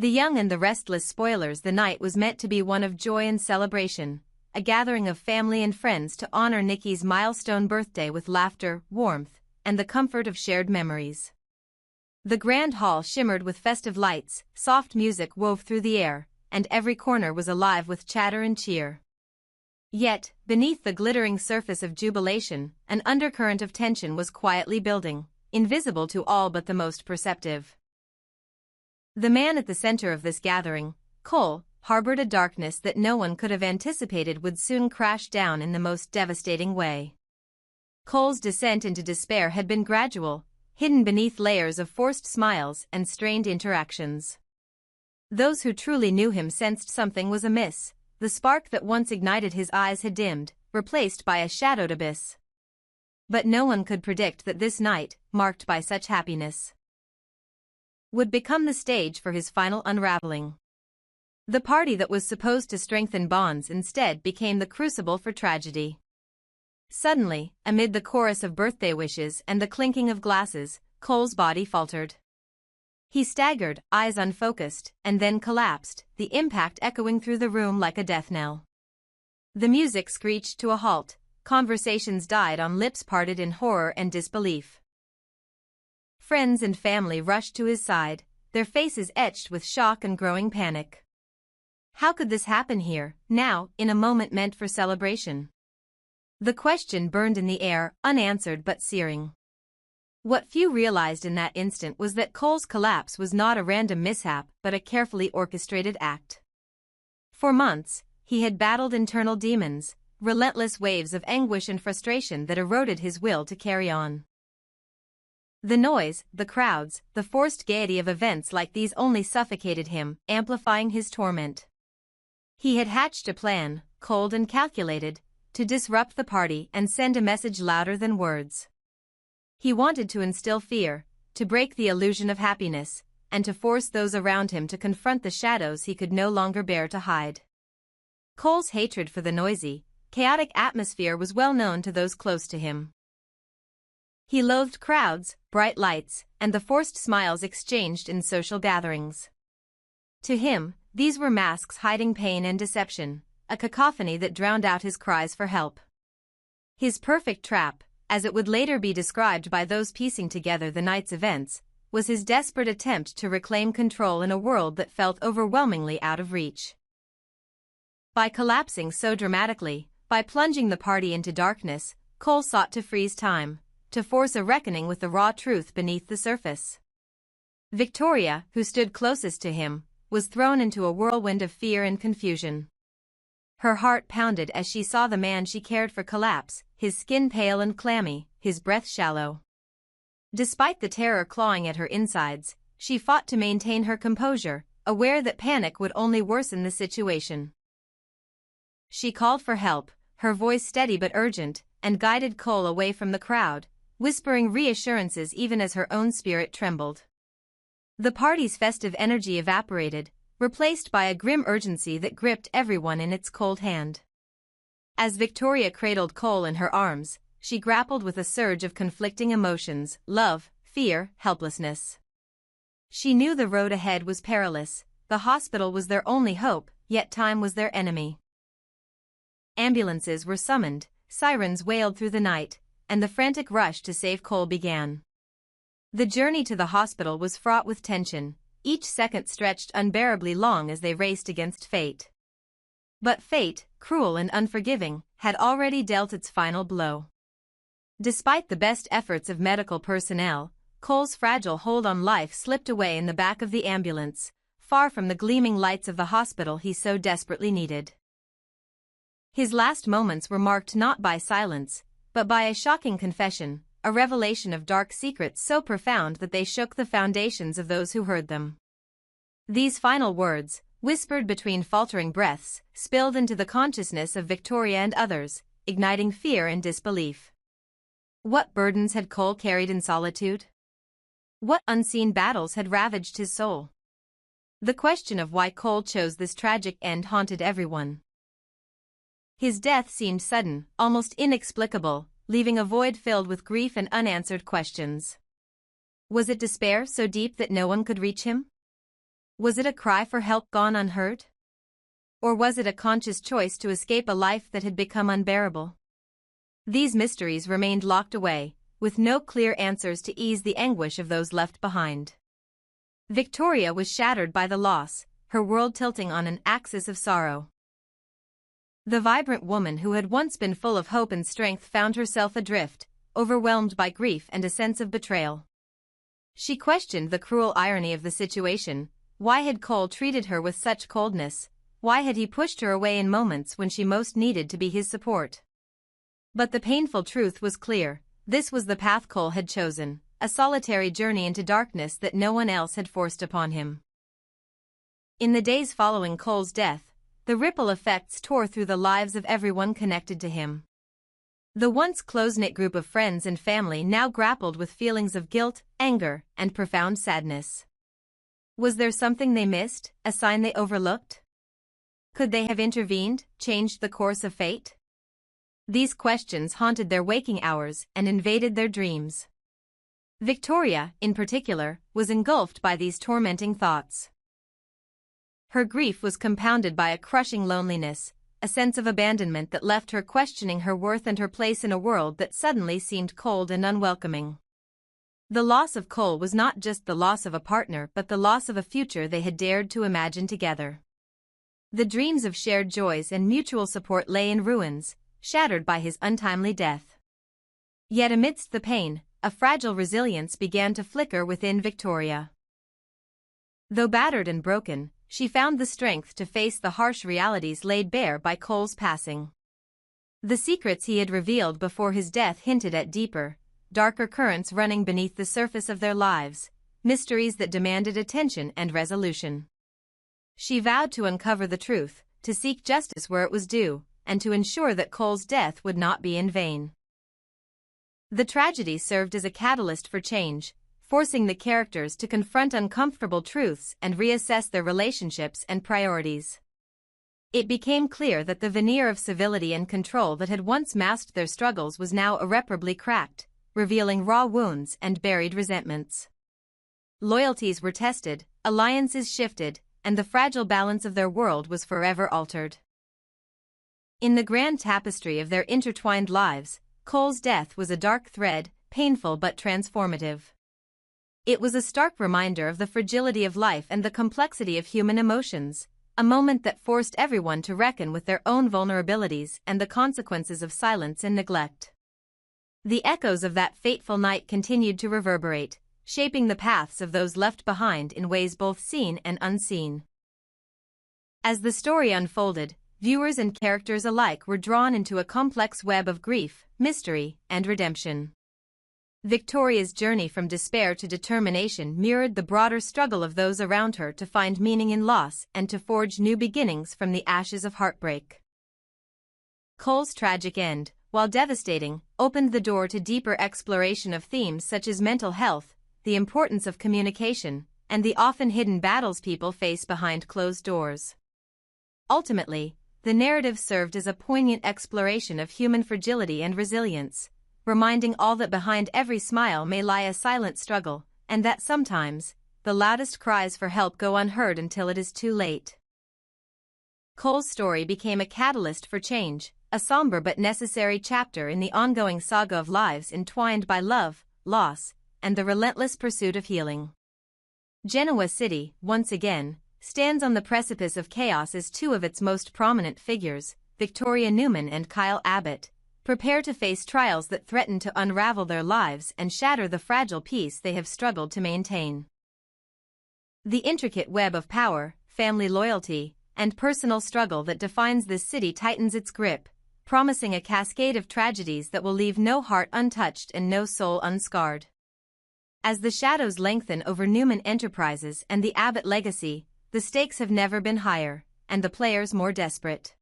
The young and the restless spoilers. The night was meant to be one of joy and celebration, a gathering of family and friends to honor Nikki's milestone birthday with laughter, warmth, and the comfort of shared memories. The grand hall shimmered with festive lights, soft music wove through the air, and every corner was alive with chatter and cheer. Yet, beneath the glittering surface of jubilation, an undercurrent of tension was quietly building, invisible to all but the most perceptive. The man at the center of this gathering, Cole, harbored a darkness that no one could have anticipated would soon crash down in the most devastating way. Cole's descent into despair had been gradual, hidden beneath layers of forced smiles and strained interactions. Those who truly knew him sensed something was amiss. The spark that once ignited his eyes had dimmed, replaced by a shadowed abyss. But no one could predict that this night, marked by such happiness, would become the stage for his final unraveling. The party that was supposed to strengthen bonds instead became the crucible for tragedy. Suddenly, amid the chorus of birthday wishes and the clinking of glasses, Cole's body faltered. He staggered, eyes unfocused, and then collapsed, the impact echoing through the room like a death knell. The music screeched to a halt, conversations died on lips parted in horror and disbelief. Friends and family rushed to his side, their faces etched with shock and growing panic. How could this happen here, now, in a moment meant for celebration? The question burned in the air, unanswered but searing. What few realized in that instant was that Cole's collapse was not a random mishap but a carefully orchestrated act. For months, he had battled internal demons, relentless waves of anguish and frustration that eroded his will to carry on. The noise, the crowds, the forced gaiety of events like these only suffocated him, amplifying his torment. He had hatched a plan, cold and calculated, to disrupt the party and send a message louder than words. He wanted to instill fear, to break the illusion of happiness, and to force those around him to confront the shadows he could no longer bear to hide. Cole's hatred for the noisy, chaotic atmosphere was well known to those close to him. He loathed crowds, bright lights, and the forced smiles exchanged in social gatherings. To him, these were masks hiding pain and deception, a cacophony that drowned out his cries for help. His perfect trap, as it would later be described by those piecing together the night's events, was his desperate attempt to reclaim control in a world that felt overwhelmingly out of reach. By collapsing so dramatically, by plunging the party into darkness, Cole sought to freeze time, to force a reckoning with the raw truth beneath the surface. Victoria, who stood closest to him, was thrown into a whirlwind of fear and confusion. Her heart pounded as she saw the man she cared for collapse, his skin pale and clammy, his breath shallow. Despite the terror clawing at her insides, she fought to maintain her composure, aware that panic would only worsen the situation. She called for help, her voice steady but urgent, and guided Cole away from the crowd, whispering reassurances even as her own spirit trembled. The party's festive energy evaporated, replaced by a grim urgency that gripped everyone in its cold hand. As Victoria cradled Cole in her arms, she grappled with a surge of conflicting emotions, love, fear, helplessness. She knew the road ahead was perilous, the hospital was their only hope, yet time was their enemy. Ambulances were summoned, sirens wailed through the night, and the frantic rush to save Cole began. The journey to the hospital was fraught with tension, each second stretched unbearably long as they raced against fate. But fate, cruel and unforgiving, had already dealt its final blow. Despite the best efforts of medical personnel, Cole's fragile hold on life slipped away in the back of the ambulance, far from the gleaming lights of the hospital he so desperately needed. His last moments were marked not by silence, but by a shocking confession, a revelation of dark secrets so profound that they shook the foundations of those who heard them. These final words, whispered between faltering breaths, spilled into the consciousness of Victoria and others, igniting fear and disbelief. What burdens had Cole carried in solitude? What unseen battles had ravaged his soul? The question of why Cole chose this tragic end haunted everyone. His death seemed sudden, almost inexplicable, leaving a void filled with grief and unanswered questions. Was it despair so deep that no one could reach him? Was it a cry for help gone unheard? Or was it a conscious choice to escape a life that had become unbearable? These mysteries remained locked away, with no clear answers to ease the anguish of those left behind. Victoria was shattered by the loss, her world tilting on an axis of sorrow. The vibrant woman who had once been full of hope and strength found herself adrift, overwhelmed by grief and a sense of betrayal. She questioned the cruel irony of the situation. Why had Cole treated her with such coldness? Why had he pushed her away in moments when she most needed to be his support? But the painful truth was clear. This was the path Cole had chosen, a solitary journey into darkness that no one else had forced upon him. In the days following Cole's death, the ripple effects tore through the lives of everyone connected to him. The once close-knit group of friends and family now grappled with feelings of guilt, anger, and profound sadness. Was there something they missed, a sign they overlooked? Could they have intervened, changed the course of fate? These questions haunted their waking hours and invaded their dreams. Victoria, in particular, was engulfed by these tormenting thoughts. Her grief was compounded by a crushing loneliness, a sense of abandonment that left her questioning her worth and her place in a world that suddenly seemed cold and unwelcoming. The loss of Cole was not just the loss of a partner but the loss of a future they had dared to imagine together. The dreams of shared joys and mutual support lay in ruins, shattered by his untimely death. Yet amidst the pain, a fragile resilience began to flicker within Victoria. Though battered and broken, she found the strength to face the harsh realities laid bare by Cole's passing. The secrets he had revealed before his death hinted at deeper, darker currents running beneath the surface of their lives, mysteries that demanded attention and resolution. She vowed to uncover the truth, to seek justice where it was due, and to ensure that Cole's death would not be in vain. The tragedy served as a catalyst for change, forcing the characters to confront uncomfortable truths and reassess their relationships and priorities. It became clear that the veneer of civility and control that had once masked their struggles was now irreparably cracked, revealing raw wounds and buried resentments. Loyalties were tested, alliances shifted, and the fragile balance of their world was forever altered. In the grand tapestry of their intertwined lives, Cole's death was a dark thread, painful but transformative. It was a stark reminder of the fragility of life and the complexity of human emotions, a moment that forced everyone to reckon with their own vulnerabilities and the consequences of silence and neglect. The echoes of that fateful night continued to reverberate, shaping the paths of those left behind in ways both seen and unseen. As the story unfolded, viewers and characters alike were drawn into a complex web of grief, mystery, and redemption. Victoria's journey from despair to determination mirrored the broader struggle of those around her to find meaning in loss and to forge new beginnings from the ashes of heartbreak. Cole's tragic end, while devastating, opened the door to deeper exploration of themes such as mental health, the importance of communication, and the often hidden battles people face behind closed doors. Ultimately, the narrative served as a poignant exploration of human fragility and resilience, reminding all that behind every smile may lie a silent struggle, and that sometimes, the loudest cries for help go unheard until it is too late. Cole's story became a catalyst for change, a somber but necessary chapter in the ongoing saga of lives entwined by love, loss, and the relentless pursuit of healing. Genoa City, once again, stands on the precipice of chaos as two of its most prominent figures, Victoria Newman and Kyle Abbott, prepare to face trials that threaten to unravel their lives and shatter the fragile peace they have struggled to maintain. The intricate web of power, family loyalty, and personal struggle that defines this city tightens its grip, promising a cascade of tragedies that will leave no heart untouched and no soul unscarred. As the shadows lengthen over Newman Enterprises and the Abbott legacy, the stakes have never been higher, and the players more desperate.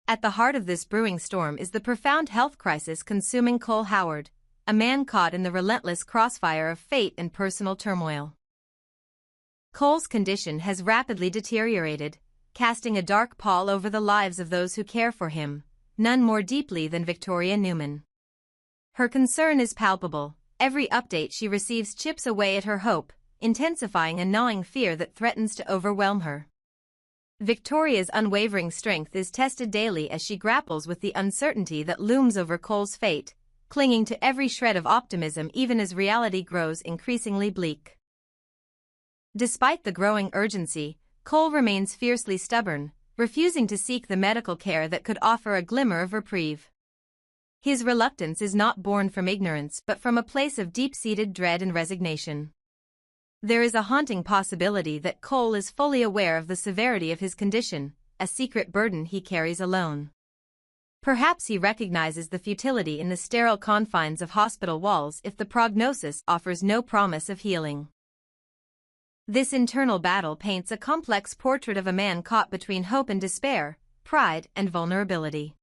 At the heart of this brewing storm is the profound health crisis consuming Cole Howard, a man caught in the relentless crossfire of fate and personal turmoil. Cole's condition has rapidly deteriorated, casting a dark pall over the lives of those who care for him, none more deeply than Victoria Newman. Her concern is palpable. Every update she receives chips away at her hope, intensifying a gnawing fear that threatens to overwhelm her. Victoria's unwavering strength is tested daily as she grapples with the uncertainty that looms over Cole's fate, clinging to every shred of optimism even as reality grows increasingly bleak. Despite the growing urgency, Cole remains fiercely stubborn, refusing to seek the medical care that could offer a glimmer of reprieve. His reluctance is not born from ignorance but from a place of deep-seated dread and resignation. There is a haunting possibility that Cole is fully aware of the severity of his condition, a secret burden he carries alone. Perhaps he recognizes the futility in the sterile confines of hospital walls if the prognosis offers no promise of healing. This internal battle paints a complex portrait of a man caught between hope and despair, pride and vulnerability.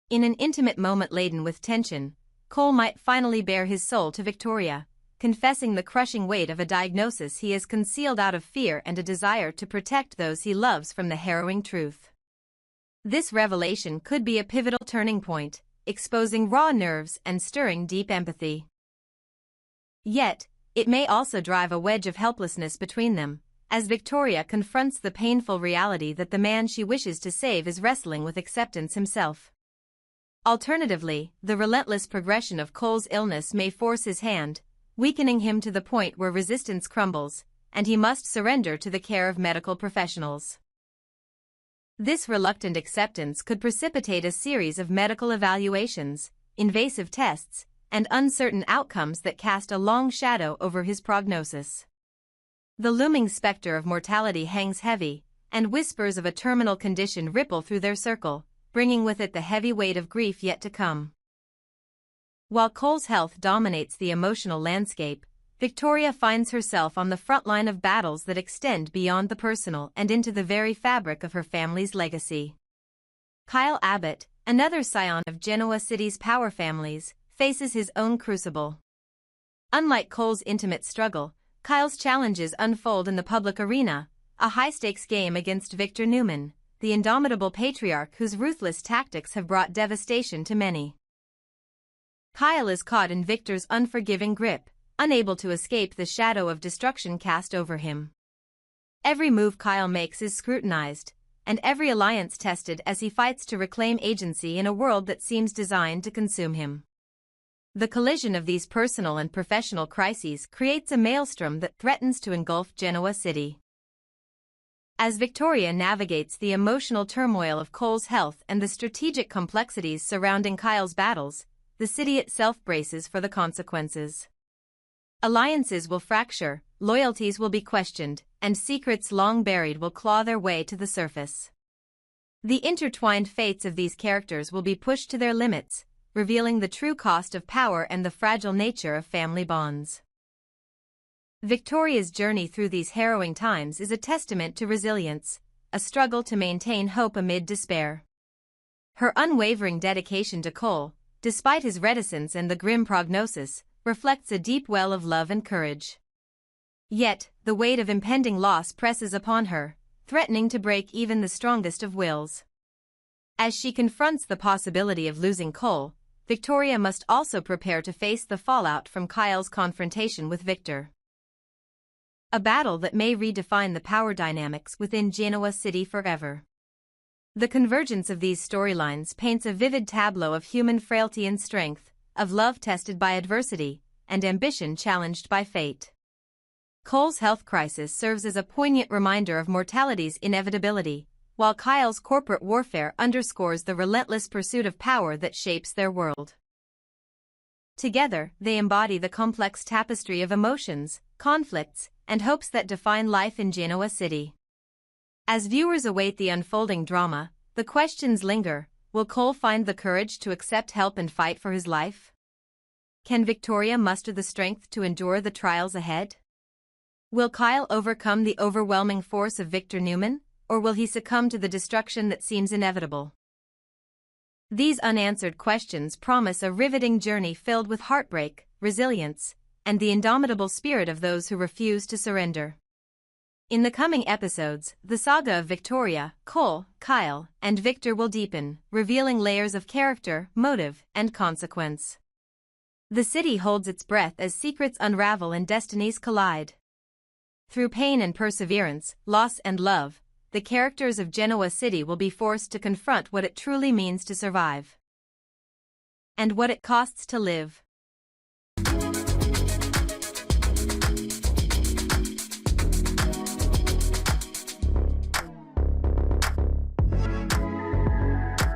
In an intimate moment laden with tension, Cole might finally bare his soul to Victoria, confessing the crushing weight of a diagnosis he has concealed out of fear and a desire to protect those he loves from the harrowing truth. This revelation could be a pivotal turning point, exposing raw nerves and stirring deep empathy. Yet, it may also drive a wedge of helplessness between them, as Victoria confronts the painful reality that the man she wishes to save is wrestling with acceptance himself. Alternatively, the relentless progression of Cole's illness may force his hand, weakening him to the point where resistance crumbles, and he must surrender to the care of medical professionals. This reluctant acceptance could precipitate a series of medical evaluations, invasive tests, and uncertain outcomes that cast a long shadow over his prognosis. The looming specter of mortality hangs heavy, and whispers of a terminal condition ripple through their circle, bringing with it the heavy weight of grief yet to come. While Cole's health dominates the emotional landscape, Victoria finds herself on the front line of battles that extend beyond the personal and into the very fabric of her family's legacy. Kyle Abbott, another scion of Genoa City's power families, faces his own crucible. Unlike Cole's intimate struggle, Kyle's challenges unfold in the public arena, a high-stakes game against Victor Newman, the indomitable patriarch whose ruthless tactics have brought devastation to many. Kyle is caught in Victor's unforgiving grip, unable to escape the shadow of destruction cast over him. Every move Kyle makes is scrutinized, and every alliance tested as he fights to reclaim agency in a world that seems designed to consume him. The collision of these personal and professional crises creates a maelstrom that threatens to engulf Genoa City. As Victoria navigates the emotional turmoil of Cole's health and the strategic complexities surrounding Kyle's battles, the city itself braces for the consequences. Alliances will fracture, loyalties will be questioned, and secrets long buried will claw their way to the surface. The intertwined fates of these characters will be pushed to their limits, revealing the true cost of power and the fragile nature of family bonds. Victoria's journey through these harrowing times is a testament to resilience, a struggle to maintain hope amid despair. Her unwavering dedication to Cole, despite his reticence and the grim prognosis, reflects a deep well of love and courage. Yet, the weight of impending loss presses upon her, threatening to break even the strongest of wills. As she confronts the possibility of losing Cole, Victoria must also prepare to face the fallout from Kyle's confrontation with Victor. A battle that may redefine the power dynamics within Genoa City forever. The convergence of these storylines paints a vivid tableau of human frailty and strength, of love tested by adversity, and ambition challenged by fate. Cole's health crisis serves as a poignant reminder of mortality's inevitability, while Kyle's corporate warfare underscores the relentless pursuit of power that shapes their world. Together, they embody the complex tapestry of emotions, conflicts, and hopes that define life in Genoa City. As viewers await the unfolding drama, the questions linger: will Cole find the courage to accept help and fight for his life? Can Victoria muster the strength to endure the trials ahead? Will Kyle overcome the overwhelming force of Victor Newman, or will he succumb to the destruction that seems inevitable? These unanswered questions promise a riveting journey filled with heartbreak, resilience, and the indomitable spirit of those who refuse to surrender. In the coming episodes, the saga of Victoria, Cole, Kyle, and Victor will deepen, revealing layers of character, motive, and consequence. The city holds its breath as secrets unravel and destinies collide. Through pain and perseverance, loss and love, the characters of Genoa City will be forced to confront what it truly means to survive and what it costs to live.